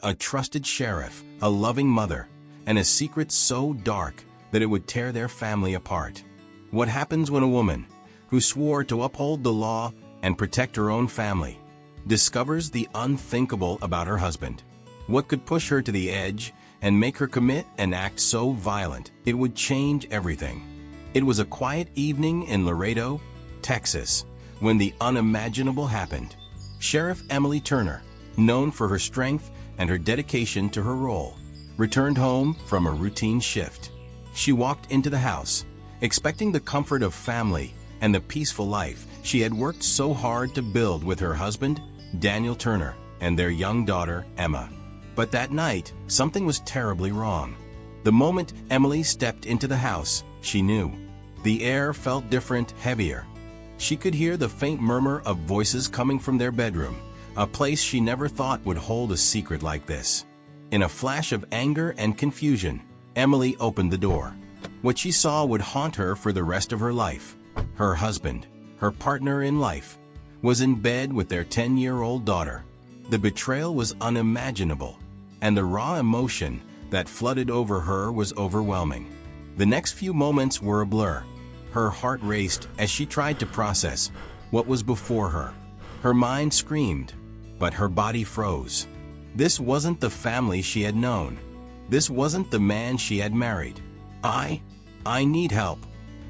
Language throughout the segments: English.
a trusted sheriff, a loving mother, and a secret so dark that it would tear their family apart. What happens when a woman, who swore to uphold the law and protect her own family, discovers the unthinkable about her husband? What could push her to the edge and make her commit an act so violent it would change everything? It was a quiet evening in Laredo, Texas, when the unimaginable happened. Sheriff Emily Turner, known for her strength and her dedication to her role, returned home from a routine shift. She walked into the house, expecting the comfort of family and the peaceful life she had worked so hard to build with her husband, Daniel Turner, and their young daughter, Emma. But that night, something was terribly wrong. The moment Emily stepped into the house, she knew. The air felt different, heavier. She could hear the faint murmur of voices coming from their bedroom, a place she never thought would hold a secret like this. In a flash of anger and confusion, Emily opened the door. What she saw would haunt her for the rest of her life. Her husband, her partner in life, was in bed with their 10-year-old daughter. The betrayal was unimaginable, and the raw emotion that flooded over her was overwhelming. The next few moments were a blur. Her heart raced as she tried to process what was before her. Her mind screamed, but her body froze. This wasn't the family she had known. This wasn't the man she had married. I need help.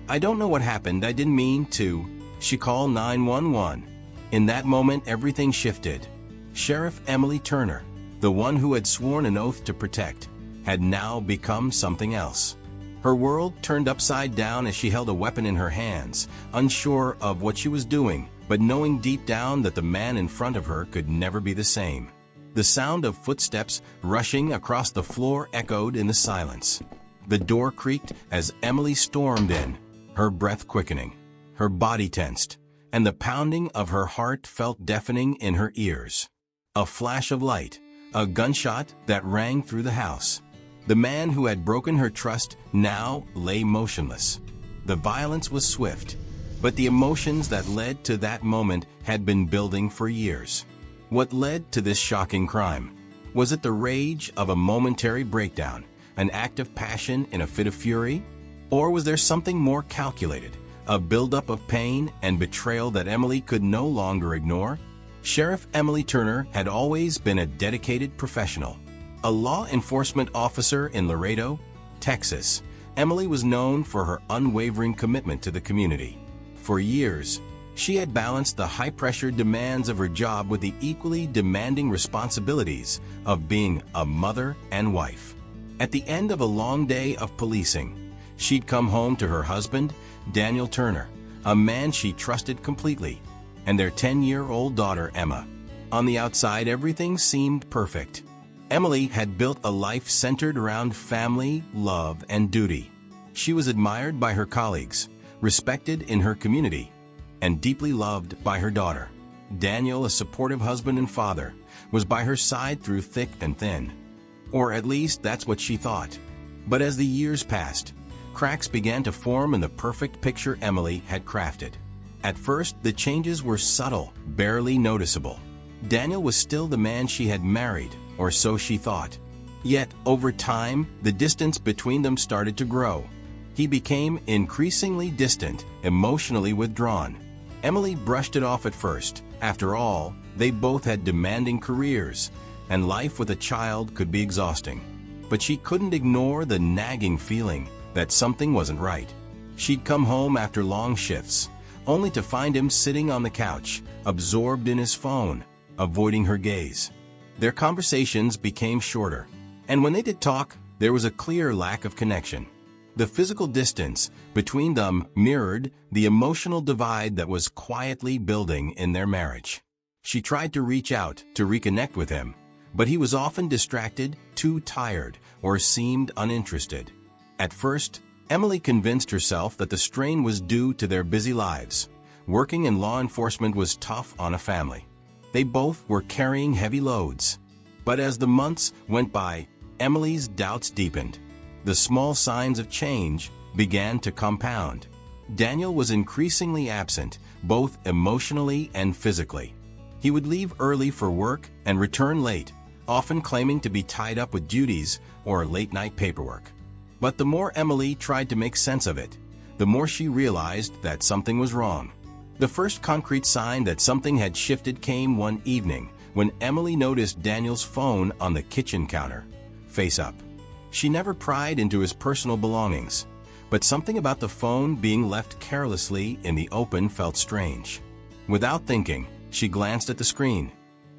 I don't know what happened. I didn't mean to. She called 911. In that moment, everything shifted. Sheriff Emily Turner, the one who had sworn an oath to protect, had now become something else. Her world turned upside down as she held a weapon in her hands, unsure of what she was doing, but knowing deep down that the man in front of her could never be the same. The sound of footsteps rushing across the floor echoed in the silence. The door creaked as Emily stormed in, her breath quickening, her body tensed, and the pounding of her heart felt deafening in her ears. A flash of light, a gunshot that rang through the house. The man who had broken her trust now lay motionless. The violence was swift, but the emotions that led to that moment had been building for years. What led to this shocking crime? Was it the rage of a momentary breakdown, an act of passion in a fit of fury? Or was there something more calculated, a buildup of pain and betrayal that Emily could no longer ignore? Sheriff Emily Turner had always been a dedicated professional. A law enforcement officer in Laredo, Texas, Emily was known for her unwavering commitment to the community. For years, she had balanced the high-pressure demands of her job with the equally demanding responsibilities of being a mother and wife. At the end of a long day of policing, she'd come home to her husband, Daniel Turner, a man she trusted completely, and their 10-year-old daughter, Emma. On the outside, everything seemed perfect. Emily had built a life centered around family, love, and duty. She was admired by her colleagues, respected in her community, and deeply loved by her daughter. Daniel, a supportive husband and father, was by her side through thick and thin. Or at least that's what she thought. But as the years passed, cracks began to form in the perfect picture Emily had crafted. At first, the changes were subtle, barely noticeable. Daniel was still the man she had married, or so she thought. Yet, over time, the distance between them started to grow. He became increasingly distant, emotionally withdrawn. Emily brushed it off at first. After all, they both had demanding careers, and life with a child could be exhausting. But she couldn't ignore the nagging feeling that something wasn't right. She'd come home after long shifts, only to find him sitting on the couch, absorbed in his phone, avoiding her gaze. Their conversations became shorter, and when they did talk, there was a clear lack of connection. The physical distance between them mirrored the emotional divide that was quietly building in their marriage. She tried to reach out to reconnect with him, but he was often distracted, too tired, or seemed uninterested. At first, Emily convinced herself that the strain was due to their busy lives. Working in law enforcement was tough on a family. They both were carrying heavy loads. But as the months went by, Emily's doubts deepened. The small signs of change began to compound. Daniel was increasingly absent, both emotionally and physically. He would leave early for work and return late, often claiming to be tied up with duties or late-night paperwork. But the more Emily tried to make sense of it, the more she realized that something was wrong. The first concrete sign that something had shifted came one evening when Emily noticed Daniel's phone on the kitchen counter, face up. She never pried into his personal belongings, but something about the phone being left carelessly in the open felt strange. Without thinking, she glanced at the screen.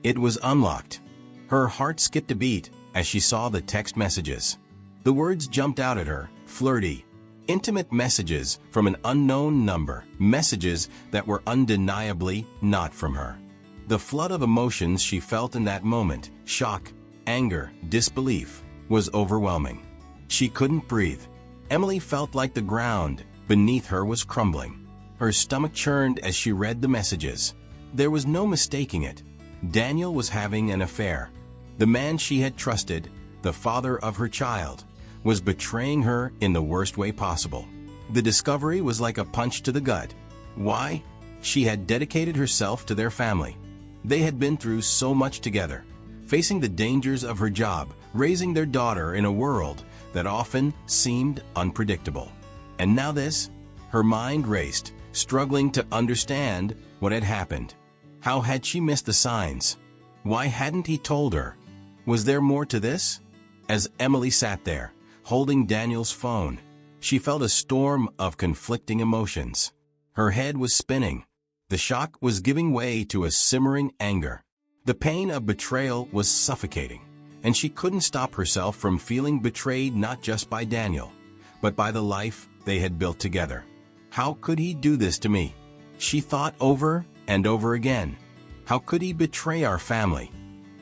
It was unlocked. Her heart skipped a beat as she saw the text messages. The words jumped out at her, flirty, intimate messages from an unknown number, messages that were undeniably not from her. The flood of emotions she felt in that moment, shock, anger, disbelief, was overwhelming. She couldn't breathe. Emily felt like the ground beneath her was crumbling. Her stomach churned as she read the messages. There was no mistaking it. Daniel was having an affair. The man she had trusted, the father of her child, was betraying her in the worst way possible. The discovery was like a punch to the gut. Why? She had dedicated herself to their family. They had been through so much together, facing the dangers of her job, raising their daughter in a world that often seemed unpredictable. And now this? Her mind raced, struggling to understand what had happened. How had she missed the signs? Why hadn't he told her? Was there more to this? As Emily sat there, holding Daniel's phone, she felt a storm of conflicting emotions. Her head was spinning. The shock was giving way to a simmering anger. The pain of betrayal was suffocating, and she couldn't stop herself from feeling betrayed not just by Daniel, but by the life they had built together. How could he do this to me? She thought over and over again. How could he betray our family?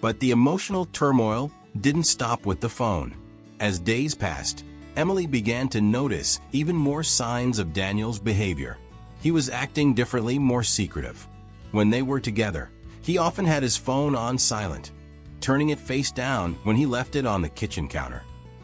But the emotional turmoil didn't stop with the phone. As days passed, Emily began to notice even more signs of Daniel's behavior. He was acting differently, more secretive. When they were together, he often had his phone on silent, turning it face down when he left it on the kitchen counter.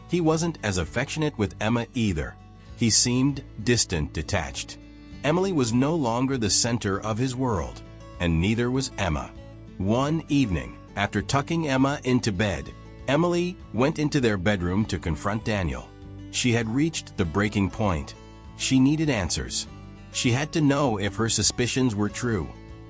He wasn't as affectionate with Emma either. He seemed distant, detached. Emily was no longer the center of his world, and neither was Emma. One evening, after tucking Emma into bed, Emily went into their bedroom to confront Daniel. She had reached the breaking point. She needed answers. She had to know if her suspicions were true.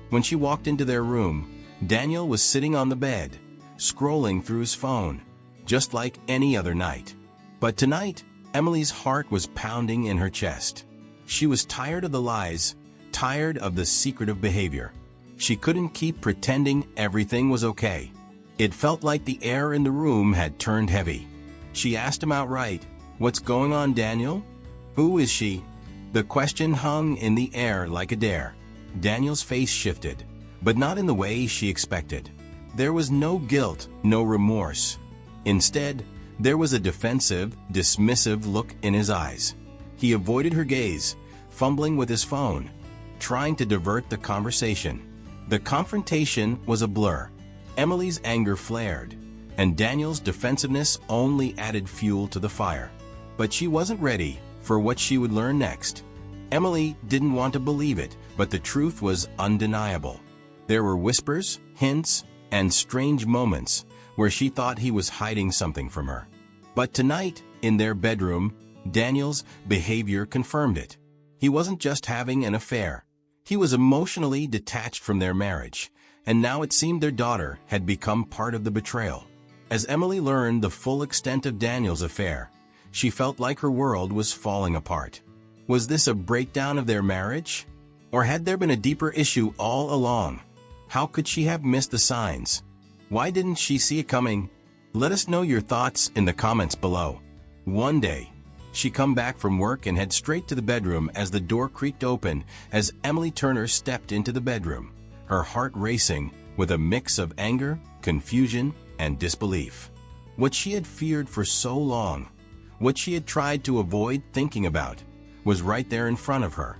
When she walked into their room, Daniel was sitting on the bed, scrolling through his phone, just like any other night. But tonight, Emily's heart was pounding in her chest. She was tired of the lies, tired of the secretive behavior. She couldn't keep pretending everything was okay. It felt like the air in the room had turned heavy. She asked him outright, "What's going on, Daniel? Who is she?" The question hung in the air like a dare. Daniel's face shifted, but not in the way she expected. There was no guilt, no remorse. Instead, there was a defensive, dismissive look in his eyes. He avoided her gaze, fumbling with his phone, trying to divert the conversation. The confrontation was a blur. Emily's anger flared, and Daniel's defensiveness only added fuel to the fire. But she wasn't ready for what she would learn next. Emily didn't want to believe it, but the truth was undeniable. There were whispers, hints, and strange moments where she thought he was hiding something from her. But tonight, in their bedroom, Daniel's behavior confirmed it. He wasn't just having an affair. He was emotionally detached from their marriage, and now it seemed their daughter had become part of the betrayal. As Emily learned the full extent of Daniel's affair, she felt like her world was falling apart. Was this a breakdown of their marriage? Or had there been a deeper issue all along? How could she have missed the signs? Why didn't she see it coming? Let us know your thoughts in the comments below. One day, she come back from work and head straight to the bedroom as the door creaked open as Emily Turner stepped into the bedroom, her heart racing with a mix of anger, confusion, and disbelief. What she had feared for so long, what she had tried to avoid thinking about, was right there in front of her.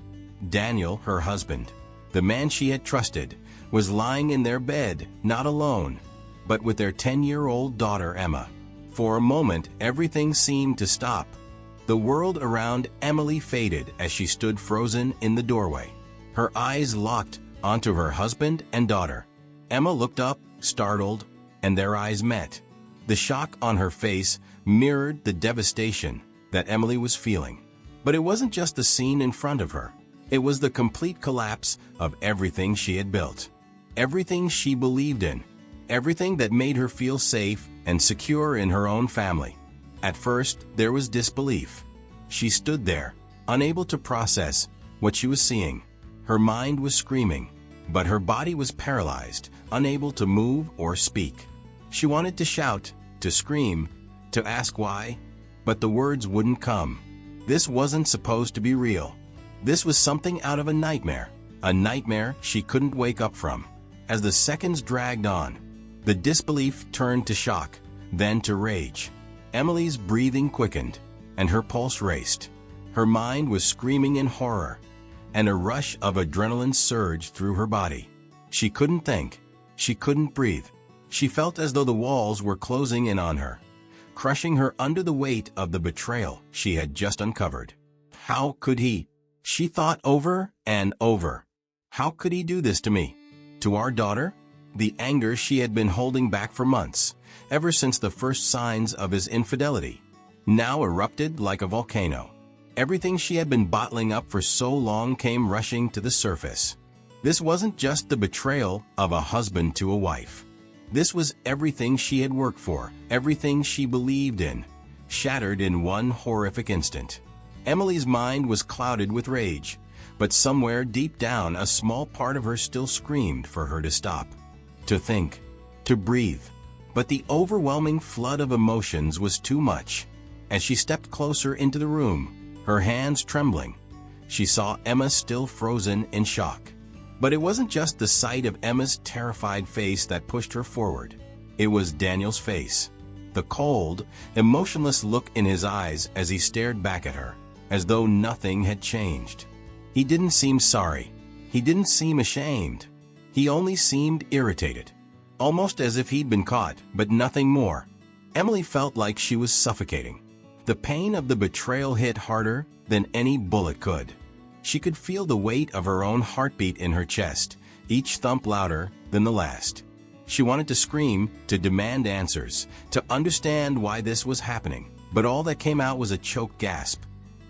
Daniel, her husband, the man she had trusted, was lying in their bed, not alone, but with their 10-year-old daughter Emma. For a moment, everything seemed to stop. The world around Emily faded as she stood frozen in the doorway. Her eyes locked onto her husband and daughter. Emma looked up, startled, and their eyes met. The shock on her face mirrored the devastation that Emily was feeling. But it wasn't just the scene in front of her. It was the complete collapse of everything she had built. Everything she believed in. Everything that made her feel safe and secure in her own family. At first, there was disbelief. She stood there, unable to process what she was seeing. Her mind was screaming, but her body was paralyzed, unable to move or speak. She wanted to shout, to scream, to ask why, but the words wouldn't come. This wasn't supposed to be real. This was something out of a nightmare she couldn't wake up from. As the seconds dragged on, the disbelief turned to shock, then to rage. Emily's breathing quickened, and her pulse raced. Her mind was screaming in horror, and a rush of adrenaline surged through her body. She couldn't think. She couldn't breathe. She felt as though the walls were closing in on her, crushing her under the weight of the betrayal she had just uncovered. How could he? She thought over and over. How could he do this to me? To our daughter? The anger she had been holding back for months, ever since the first signs of his infidelity, now erupted like a volcano. Everything she had been bottling up for so long came rushing to the surface. This wasn't just the betrayal of a husband to a wife. This was everything she had worked for, everything she believed in, shattered in one horrific instant. Emily's mind was clouded with rage, but somewhere deep down a small part of her still screamed for her to stop, to think, to breathe. But the overwhelming flood of emotions was too much. As she stepped closer into the room, her hands trembling, she saw Emma still frozen in shock. But it wasn't just the sight of Emma's terrified face that pushed her forward. It was Daniel's face. The cold, emotionless look in his eyes as he stared back at her, as though nothing had changed. He didn't seem sorry. He didn't seem ashamed. He only seemed irritated, almost as if he'd been caught, but nothing more. Emily felt like she was suffocating. The pain of the betrayal hit harder than any bullet could. She could feel the weight of her own heartbeat in her chest, each thump louder than the last. She wanted to scream, to demand answers, to understand why this was happening, but all that came out was a choked gasp.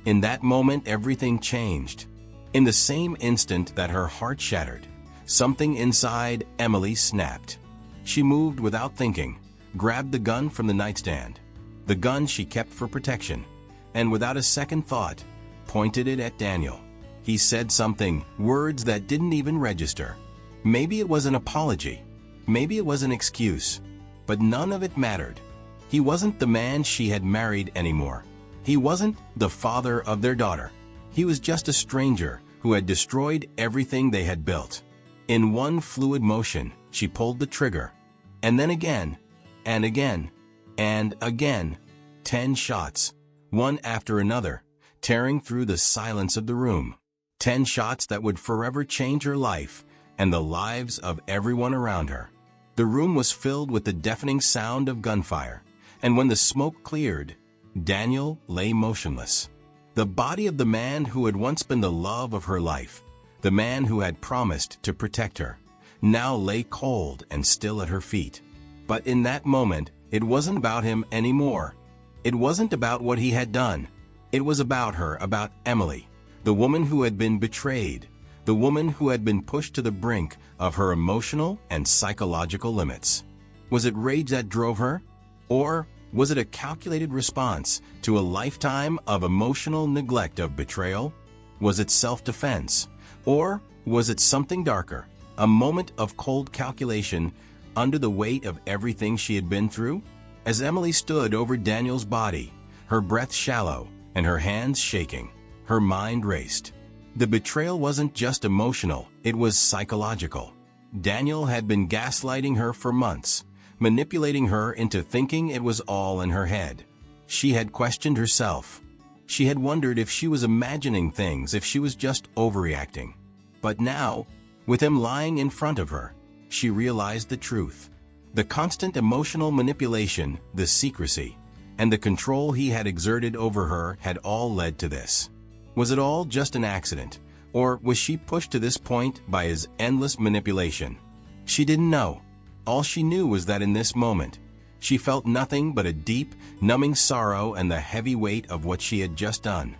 In that moment, everything changed. In the same instant that her heart shattered, something inside Emily snapped. She moved without thinking, grabbed the gun from the nightstand, the gun she kept for protection, and without a second thought, pointed it at Daniel. He said something, words that didn't even register. Maybe it was an apology. Maybe it was an excuse. But none of it mattered. He wasn't the man she had married anymore. He wasn't the father of their daughter. He was just a stranger who had destroyed everything they had built. In one fluid motion, she pulled the trigger. And then again, and again, and again. 10 shots, one after another, tearing through the silence of the room. 10 shots that would forever change her life and the lives of everyone around her. The room was filled with the deafening sound of gunfire, and when the smoke cleared, Daniel lay motionless. The body of the man who had once been the love of her life, the man who had promised to protect her, now lay cold and still at her feet. But in that moment, it wasn't about him anymore. It wasn't about what he had done. It was about her, about Emily, the woman who had been betrayed, the woman who had been pushed to the brink of her emotional and psychological limits. Was it rage that drove her? Or was it a calculated response to a lifetime of emotional neglect of betrayal? Was it self-defense? Or was it something darker, a moment of cold calculation under the weight of everything she had been through? As Emily stood over Daniel's body, her breath shallow and her hands shaking, her mind raced. The betrayal wasn't just emotional, it was psychological. Daniel had been gaslighting her for months, manipulating her into thinking it was all in her head. She had questioned herself. She had wondered if she was imagining things, if she was just overreacting. But now, with him lying in front of her, she realized the truth. The constant emotional manipulation, the secrecy, and the control he had exerted over her had all led to this. Was it all just an accident, or was she pushed to this point by his endless manipulation? She didn't know. All she knew was that in this moment, She felt nothing but a deep, numbing sorrow and the heavy weight of what she had just done.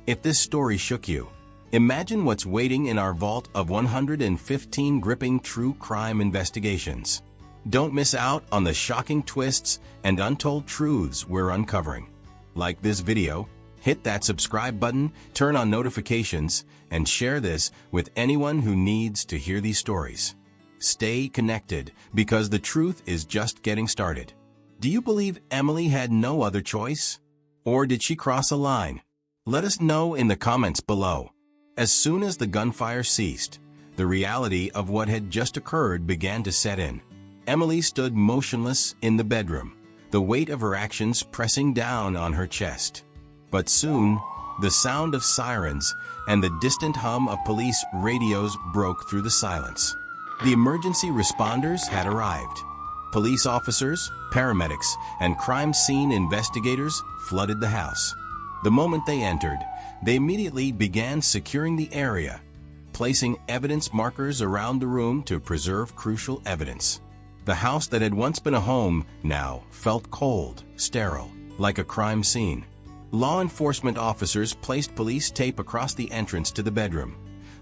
If this story shook you, imagine what's waiting in our vault of 115 gripping true crime investigations. Don't miss out on the shocking twists and untold truths we're uncovering. Like this video, hit that subscribe button, turn on notifications, and share this with anyone who needs to hear these stories. Stay connected, because the truth is just getting started. Do you believe Emily had no other choice? Or did she cross a line? Let us know in the comments below. As soon as the gunfire ceased, the reality of what had just occurred began to set in. Emily stood motionless in the bedroom, the weight of her actions pressing down on her chest. But soon, the sound of sirens and the distant hum of police radios broke through the silence. The emergency responders had arrived. Police officers, paramedics, and crime scene investigators flooded the house. The moment they entered, they immediately began securing the area, placing evidence markers around the room to preserve crucial evidence. The house that had once been a home now felt cold, sterile, like a crime scene. Law enforcement officers placed police tape across the entrance to the bedroom,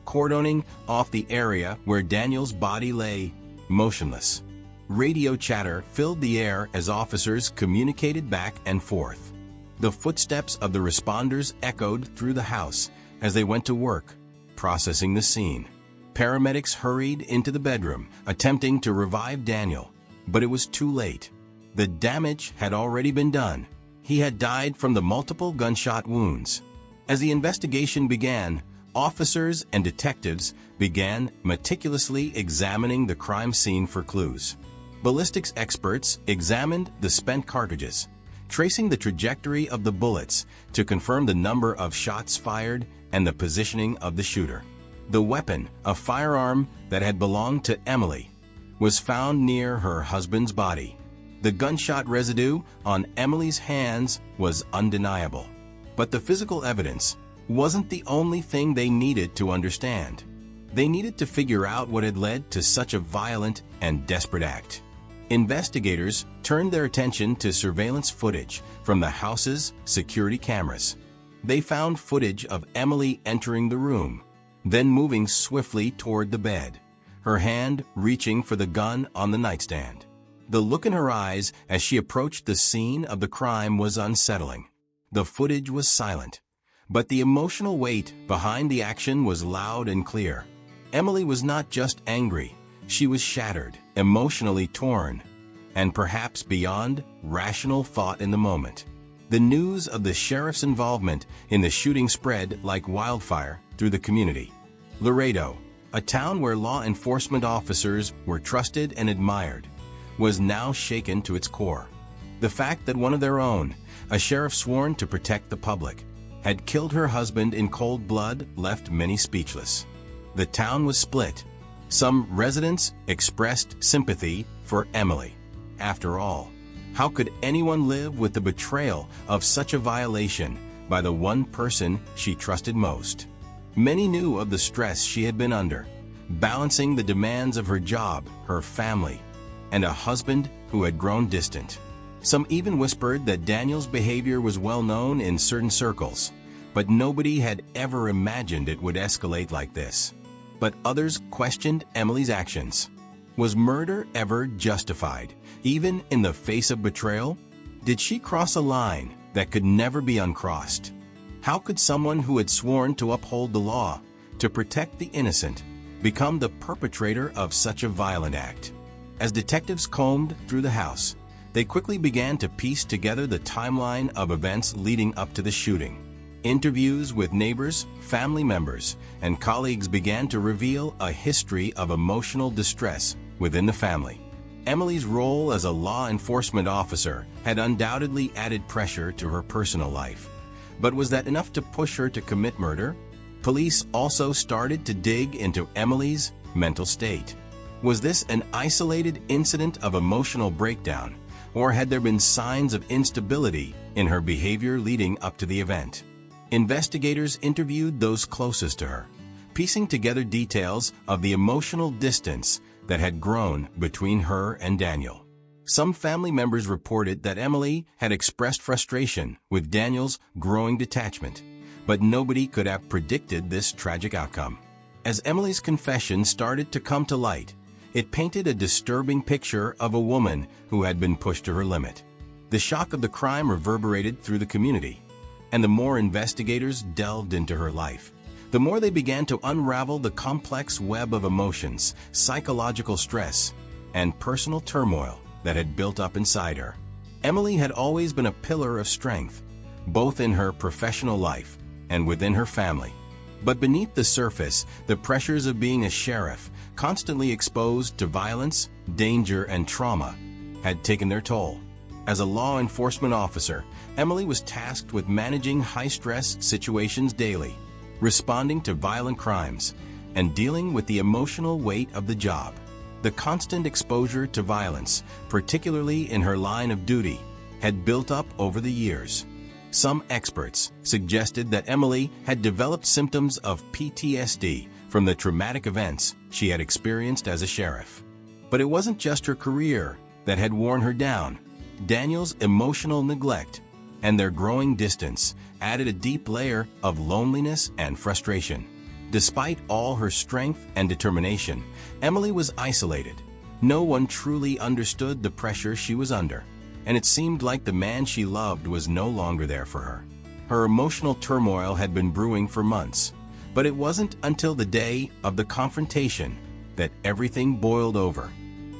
cordoning off the area where Daniel's body lay, motionless. Radio chatter filled the air as officers communicated back and forth. The footsteps of the responders echoed through the house as they went to work, processing the scene. Paramedics hurried into the bedroom, attempting to revive Daniel, but it was too late. The damage had already been done. He had died from the multiple gunshot wounds. As the investigation began, officers and detectives began meticulously examining the crime scene for clues. Ballistics experts examined the spent cartridges, tracing the trajectory of the bullets to confirm the number of shots fired and the positioning of the shooter. The weapon, a firearm that had belonged to Emily, was found near her husband's body. The gunshot residue on Emily's hands was undeniable. But the physical evidence wasn't the only thing they needed to understand. They needed to figure out what had led to such a violent and desperate act. Investigators turned their attention to surveillance footage from the house's security cameras. They found footage of Emily entering the room, then moving swiftly toward the bed, her hand reaching for the gun on the nightstand. The look in her eyes as she approached the scene of the crime was unsettling. The footage was silent, but the emotional weight behind the action was loud and clear. Emily was not just angry, she was shattered, emotionally torn, and perhaps beyond rational thought in the moment. The news of the sheriff's involvement in the shooting spread like wildfire through the community. Laredo, a town where law enforcement officers were trusted and admired, was now shaken to its core. The fact that one of their own, a sheriff sworn to protect the public, had killed her husband in cold blood left many speechless. The town was split. Some residents expressed sympathy for Emily. After all, how could anyone live with the betrayal of such a violation by the one person she trusted most? Many knew of the stress she had been under, balancing the demands of her job, her family, and a husband who had grown distant. Some even whispered that Daniel's behavior was well known in certain circles, but nobody had ever imagined it would escalate like this. But others questioned Emily's actions. Was murder ever justified, even in the face of betrayal? Did she cross a line that could never be uncrossed? How could someone who had sworn to uphold the law, to protect the innocent, become the perpetrator of such a violent act? As detectives combed through the house, they quickly began to piece together the timeline of events leading up to the shooting. Interviews with neighbors, family members, and colleagues began to reveal a history of emotional distress within the family. Emily's role as a law enforcement officer had undoubtedly added pressure to her personal life. But was that enough to push her to commit murder? Police also started to dig into Emily's mental state. Was this an isolated incident of emotional breakdown, or had there been signs of instability in her behavior leading up to the event? Investigators interviewed those closest to her, piecing together details of the emotional distance that had grown between her and Daniel. Some family members reported that Emily had expressed frustration with Daniel's growing detachment, but nobody could have predicted this tragic outcome. As Emily's confession started to come to light, it painted a disturbing picture of a woman who had been pushed to her limit. The shock of the crime reverberated through the community, and the more investigators delved into her life, the more they began to unravel the complex web of emotions, psychological stress, and personal turmoil that had built up inside her. Emily had always been a pillar of strength, both in her professional life and within her family. But beneath the surface, the pressures of being a sheriff, constantly exposed to violence, danger, and trauma, had taken their toll. As a law enforcement officer, Emily was tasked with managing high-stress situations daily, responding to violent crimes, and dealing with the emotional weight of the job. The constant exposure to violence, particularly in her line of duty, had built up over the years. Some experts suggested that Emily had developed symptoms of PTSD from the traumatic events she had experienced as a sheriff. But it wasn't just her career that had worn her down. Daniel's emotional neglect and their growing distance added a deep layer of loneliness and frustration. Despite all her strength and determination, Emily was isolated. No one truly understood the pressure she was under, and it seemed like the man she loved was no longer there for her. Her emotional turmoil had been brewing for months, but it wasn't until the day of the confrontation that everything boiled over.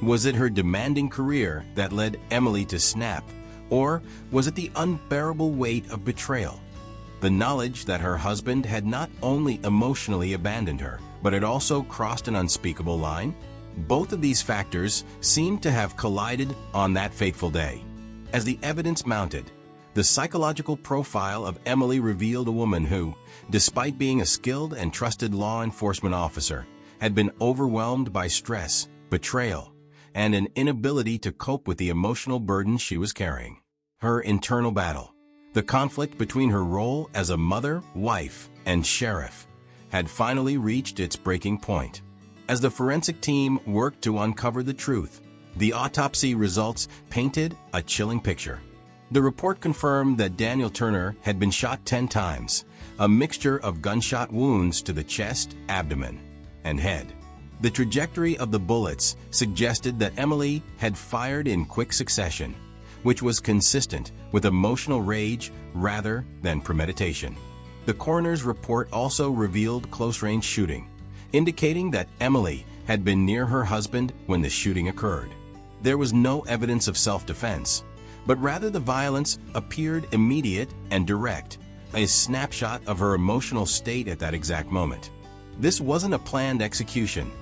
Was it her demanding career that led Emily to snap, or was it the unbearable weight of betrayal? The knowledge that her husband had not only emotionally abandoned her, but had also crossed an unspeakable line? Both of these factors seemed to have collided on that fateful day. As the evidence mounted, the psychological profile of Emily revealed a woman who, despite being a skilled and trusted law enforcement officer, had been overwhelmed by stress, betrayal, and an inability to cope with the emotional burden she was carrying. Her internal battle, the conflict between her role as a mother, wife, and sheriff, had finally reached its breaking point. As the forensic team worked to uncover the truth, the autopsy results painted a chilling picture. The report confirmed that Daniel Turner had been shot 10 times, a mixture of gunshot wounds to the chest, abdomen, and head. The trajectory of the bullets suggested that Emily had fired in quick succession, which was consistent with emotional rage rather than premeditation. The coroner's report also revealed close-range shooting, indicating that Emily had been near her husband when the shooting occurred. There was no evidence of self-defense, but rather the violence appeared immediate and direct, a snapshot of her emotional state at that exact moment. This wasn't a planned execution,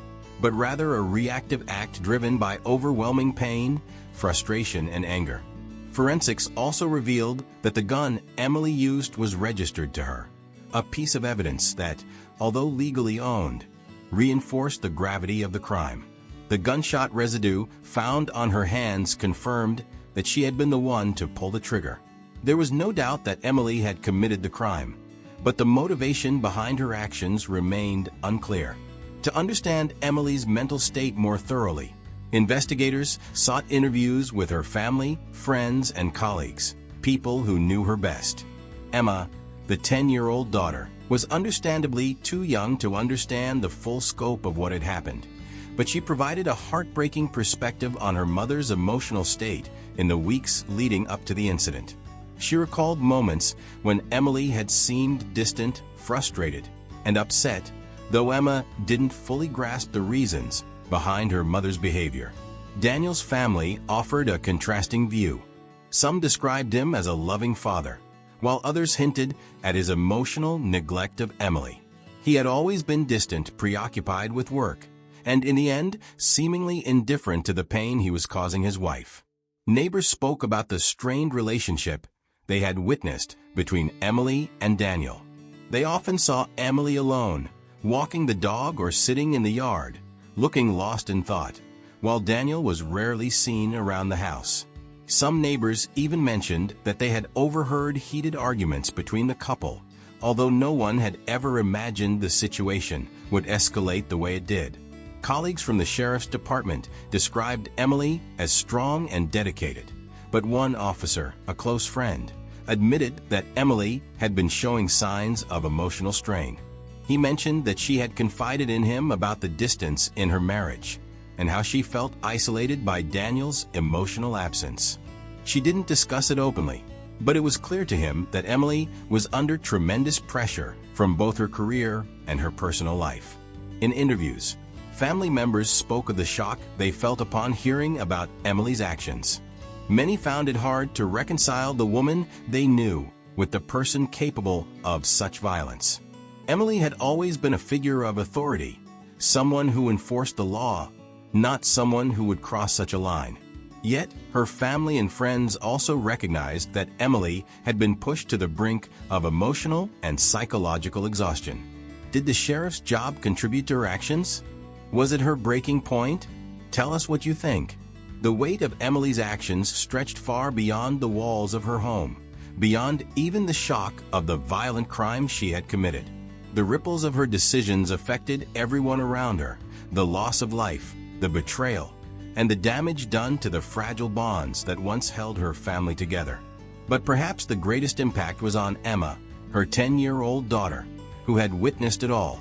but rather a reactive act driven by overwhelming pain, frustration, and anger. Forensics also revealed that the gun Emily used was registered to her, a piece of evidence that, although legally owned, reinforced the gravity of the crime. The gunshot residue found on her hands confirmed that she had been the one to pull the trigger. There was no doubt that Emily had committed the crime, but the motivation behind her actions remained unclear. To understand Emily's mental state more thoroughly, investigators sought interviews with her family, friends, and colleagues, people who knew her best. Emma, the 10-year-old daughter, was understandably too young to understand the full scope of what had happened, but she provided a heartbreaking perspective on her mother's emotional state in the weeks leading up to the incident. She recalled moments when Emily had seemed distant, frustrated, and upset, though Emma didn't fully grasp the reasons behind her mother's behavior. Daniel's family offered a contrasting view. Some described him as a loving father, while others hinted at his emotional neglect of Emily. He had always been distant, preoccupied with work, and in the end, seemingly indifferent to the pain he was causing his wife. Neighbors spoke about the strained relationship they had witnessed between Emily and Daniel. They often saw Emily alone, walking the dog or sitting in the yard, looking lost in thought, while Daniel was rarely seen around the house. Some neighbors even mentioned that they had overheard heated arguments between the couple, although no one had ever imagined the situation would escalate the way it did. Colleagues from the sheriff's department described Emily as strong and dedicated, but one officer, a close friend, admitted that Emily had been showing signs of emotional strain. He mentioned that she had confided in him about the distance in her marriage and how she felt isolated by Daniel's emotional absence. She didn't discuss it openly, but it was clear to him that Emily was under tremendous pressure from both her career and her personal life. In interviews, family members spoke of the shock they felt upon hearing about Emily's actions. Many found it hard to reconcile the woman they knew with the person capable of such violence. Emily had always been a figure of authority, someone who enforced the law, not someone who would cross such a line. Yet, her family and friends also recognized that Emily had been pushed to the brink of emotional and psychological exhaustion. Did the sheriff's job contribute to her actions? Was it her breaking point? Tell us what you think. The weight of Emily's actions stretched far beyond the walls of her home, beyond even the shock of the violent crime she had committed. The ripples of her decisions affected everyone around her: the loss of life, the betrayal, and the damage done to the fragile bonds that once held her family together. But perhaps the greatest impact was on Emma, her 10-year-old daughter, who had witnessed it all.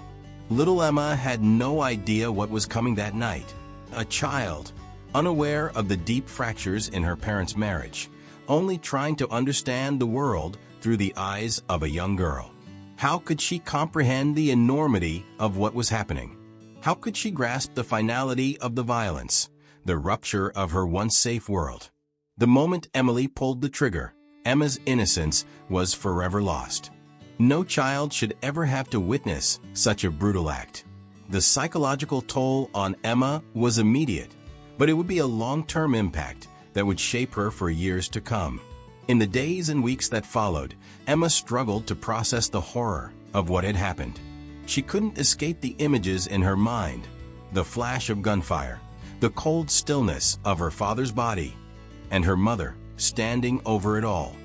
Little Emma had no idea what was coming that night. A child, unaware of the deep fractures in her parents' marriage, only trying to understand the world through the eyes of a young girl. How could she comprehend the enormity of what was happening? How could she grasp the finality of the violence, the rupture of her once safe world? The moment Emily pulled the trigger, Emma's innocence was forever lost. No child should ever have to witness such a brutal act. The psychological toll on Emma was immediate, but it would be a long-term impact that would shape her for years to come. In the days and weeks that followed, Emma struggled to process the horror of what had happened. She couldn't escape the images in her mind: the flash of gunfire, the cold stillness of her father's body, and her mother standing over it all.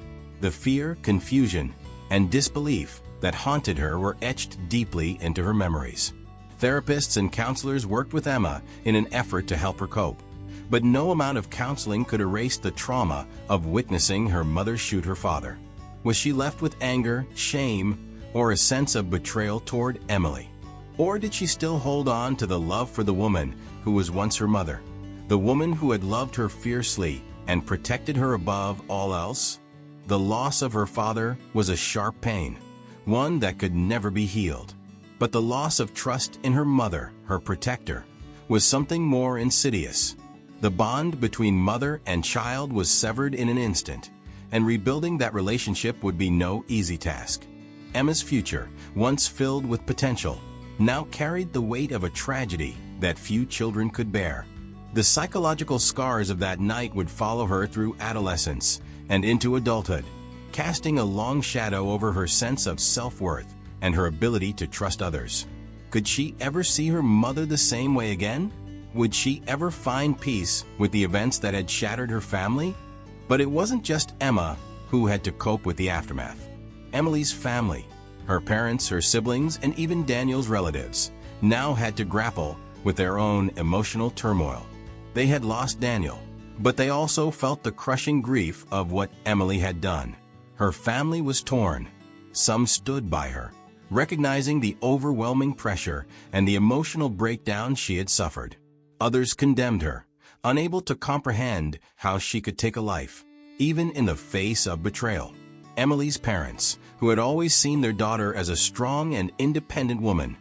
The fear, confusion, and disbelief that haunted her were etched deeply into her memories. Therapists and counselors worked with Emma in an effort to help her cope, but no amount of counseling could erase the trauma of witnessing her mother shoot her father. Was she left with anger, shame, or a sense of betrayal toward Emily? Or did she still hold on to the love for the woman who was once her mother, the woman who had loved her fiercely and protected her above all else? The loss of her father was a sharp pain, one that could never be healed. But the loss of trust in her mother, her protector, was something more insidious. The bond between mother and child was severed in an instant, and rebuilding that relationship would be no easy task. Emma's future, once filled with potential, now carried the weight of a tragedy that few children could bear. The psychological scars of that night would follow her through adolescence and into adulthood, casting a long shadow over her sense of self-worth and her ability to trust others. Could she ever see her mother the same way again? Would she ever find peace with the events that had shattered her family? But it wasn't just Emma who had to cope with the aftermath. Emily's family, her parents, her siblings, and even Daniel's relatives, now had to grapple with their own emotional turmoil. They had lost Daniel, but they also felt the crushing grief of what Emily had done. Her family was torn. Some stood by her, recognizing the overwhelming pressure and the emotional breakdown she had suffered. Others condemned her, unable to comprehend how she could take a life, even in the face of betrayal. Emily's parents, who had always seen their daughter as a strong and independent woman,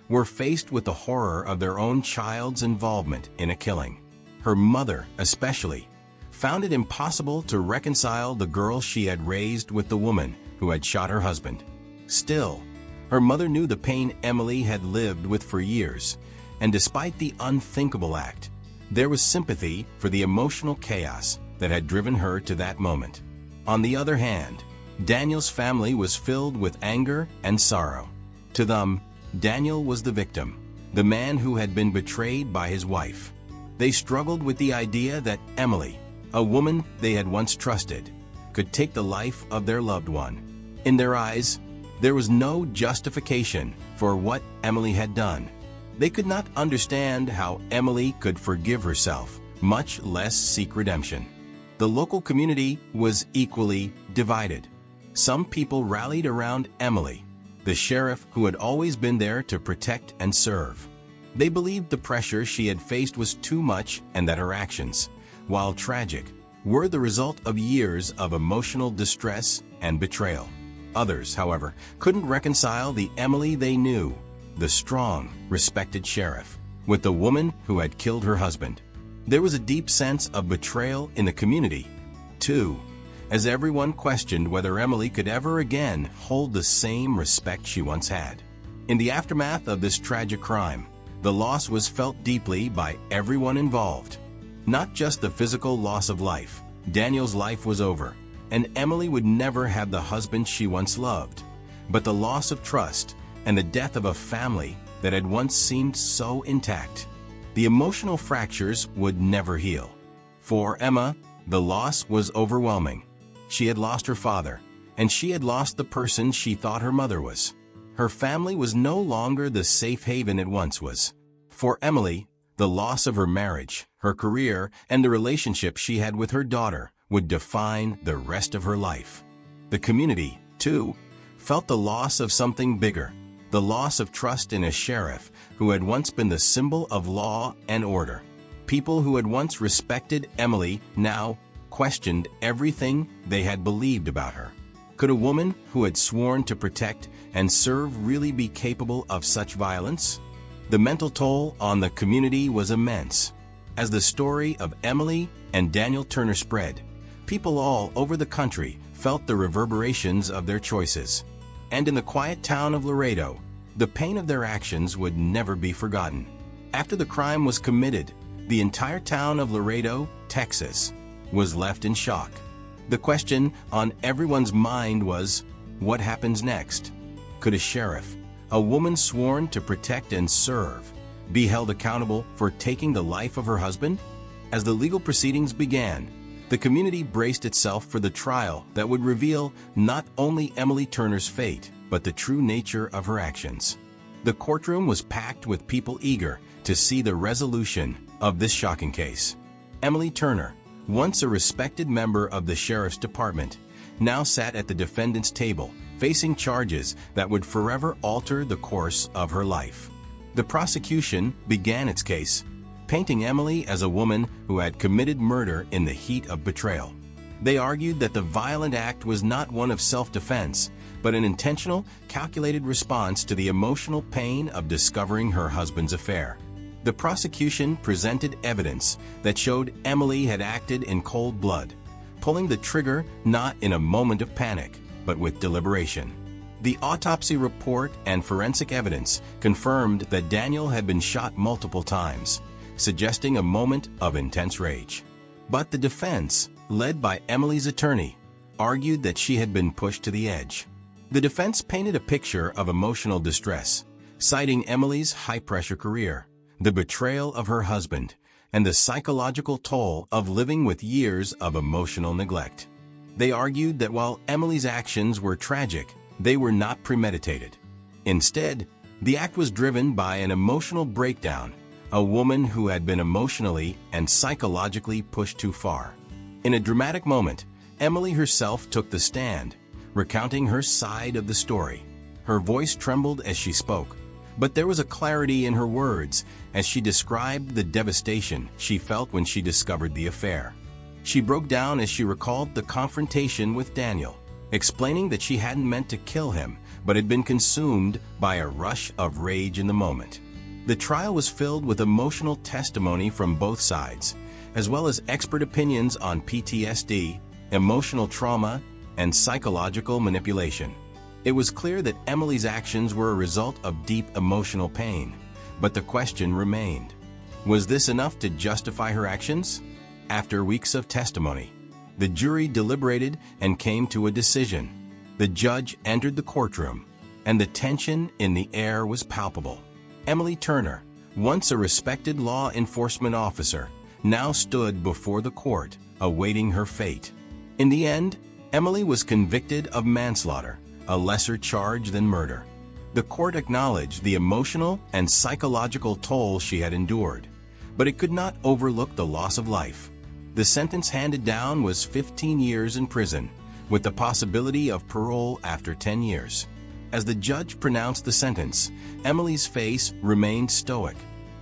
were faced with the horror of their own child's involvement in a killing. Her mother, especially, found it impossible to reconcile the girl she had raised with the woman who had shot her husband. Still, her mother knew the pain Emily had lived with for years, and despite the unthinkable act, there was sympathy for the emotional chaos that had driven her to that moment. On the other hand, Daniel's family was filled with anger and sorrow. To them, Daniel was the victim, the man who had been betrayed by his wife. They struggled with the idea that Emily, a woman they had once trusted, could take the life of their loved one. In their eyes, there was no justification for what Emily had done. They could not understand how Emily could forgive herself, much less seek redemption. The local community was equally divided. Some people rallied around Emily, the sheriff who had always been there to protect and serve. They believed the pressure she had faced was too much and that her actions, while tragic, were the result of years of emotional distress and betrayal. Others, however, couldn't reconcile the Emily they knew, the strong, respected sheriff, with the woman who had killed her husband. There was a deep sense of betrayal in the community, too, as everyone questioned whether Emily could ever again hold the same respect she once had. In the aftermath of this tragic crime, the loss was felt deeply by everyone involved. Not just the physical loss of life. Daniel's life was over, and Emily would never have the husband she once loved, but the loss of trust and the death of a family that had once seemed so intact. The emotional fractures would never heal. For Emma, the loss was overwhelming. She had lost her father, and she had lost the person she thought her mother was. Her family was no longer the safe haven it once was. For Emily, the loss of her marriage, her career, and the relationship she had with her daughter would define the rest of her life. The community, too, felt the loss of something bigger, the loss of trust in a sheriff who had once been the symbol of law and order. People who had once respected Emily now questioned everything they had believed about her. Could a woman who had sworn to protect and serve really be capable of such violence? The mental toll on the community was immense. As the story of Emily and Daniel Turner spread, people all over the country felt the reverberations of their choices. And in the quiet town of Laredo, the pain of their actions would never be forgotten. After the crime was committed, the entire town of Laredo, Texas, was left in shock. The question on everyone's mind was, what happens next? Could a sheriff, a woman sworn to protect and serve, be held accountable for taking the life of her husband? As the legal proceedings began, the community braced itself for the trial that would reveal not only Emily Turner's fate, but the true nature of her actions. The courtroom was packed with people eager to see the resolution of this shocking case. Emily Turner, once a respected member of the sheriff's department, now sat at the defendant's table, facing charges that would forever alter the course of her life. The prosecution began its case, painting Emily as a woman who had committed murder in the heat of betrayal. They argued that the violent act was not one of self-defense, but an intentional, calculated response to the emotional pain of discovering her husband's affair. The prosecution presented evidence that showed Emily had acted in cold blood, pulling the trigger not in a moment of panic, but with deliberation. The autopsy report and forensic evidence confirmed that Daniel had been shot multiple times, suggesting a moment of intense rage. But the defense, led by Emily's attorney, argued that she had been pushed to the edge. The defense painted a picture of emotional distress, citing Emily's high-pressure career, the betrayal of her husband, and the psychological toll of living with years of emotional neglect. They argued that while Emily's actions were tragic, they were not premeditated. Instead, the act was driven by an emotional breakdown, a woman who had been emotionally and psychologically pushed too far. In a dramatic moment, Emily herself took the stand, recounting her side of the story. Her voice trembled as she spoke, but there was a clarity in her words as she described the devastation she felt when she discovered the affair. She broke down as she recalled the confrontation with Daniel, explaining that she hadn't meant to kill him, but had been consumed by a rush of rage in the moment. The trial was filled with emotional testimony from both sides, as well as expert opinions on PTSD, emotional trauma, and psychological manipulation. It was clear that Emily's actions were a result of deep emotional pain, but the question remained: was this enough to justify her actions? After weeks of testimony, the jury deliberated and came to a decision. The judge entered the courtroom, and the tension in the air was palpable. Emily Turner, once a respected law enforcement officer, now stood before the court, awaiting her fate. In the end, Emily was convicted of manslaughter, a lesser charge than murder. The court acknowledged the emotional and psychological toll she had endured, but it could not overlook the loss of life. The sentence handed down was 15 years in prison, with the possibility of parole after 10 years. As the judge pronounced the sentence, Emily's face remained stoic,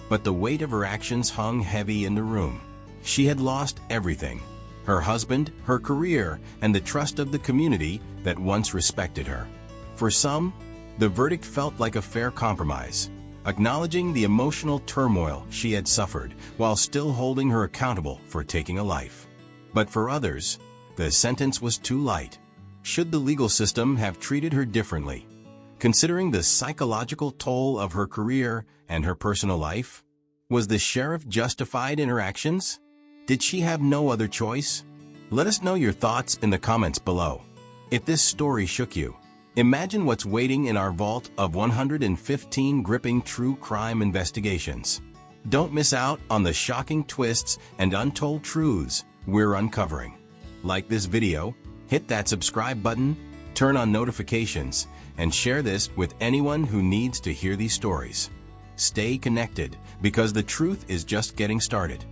but the weight of her actions hung heavy in the room. She had lost everything: her husband, her career, and the trust of the community that once respected her. For some, the verdict felt like a fair compromise, acknowledging the emotional turmoil she had suffered while still holding her accountable for taking a life. But for others, the sentence was too light. Should the legal system have treated her differently, considering the psychological toll of her career and her personal life? Was the sheriff justified in her actions? Did she have no other choice? Let us know your thoughts in the comments below. If this story shook you, imagine what's waiting in our vault of 115 gripping true crime investigations. Don't miss out on the shocking twists and untold truths we're uncovering. Like this video, hit that subscribe button, turn on notifications, and share this with anyone who needs to hear these stories. Stay connected, because the truth is just getting started.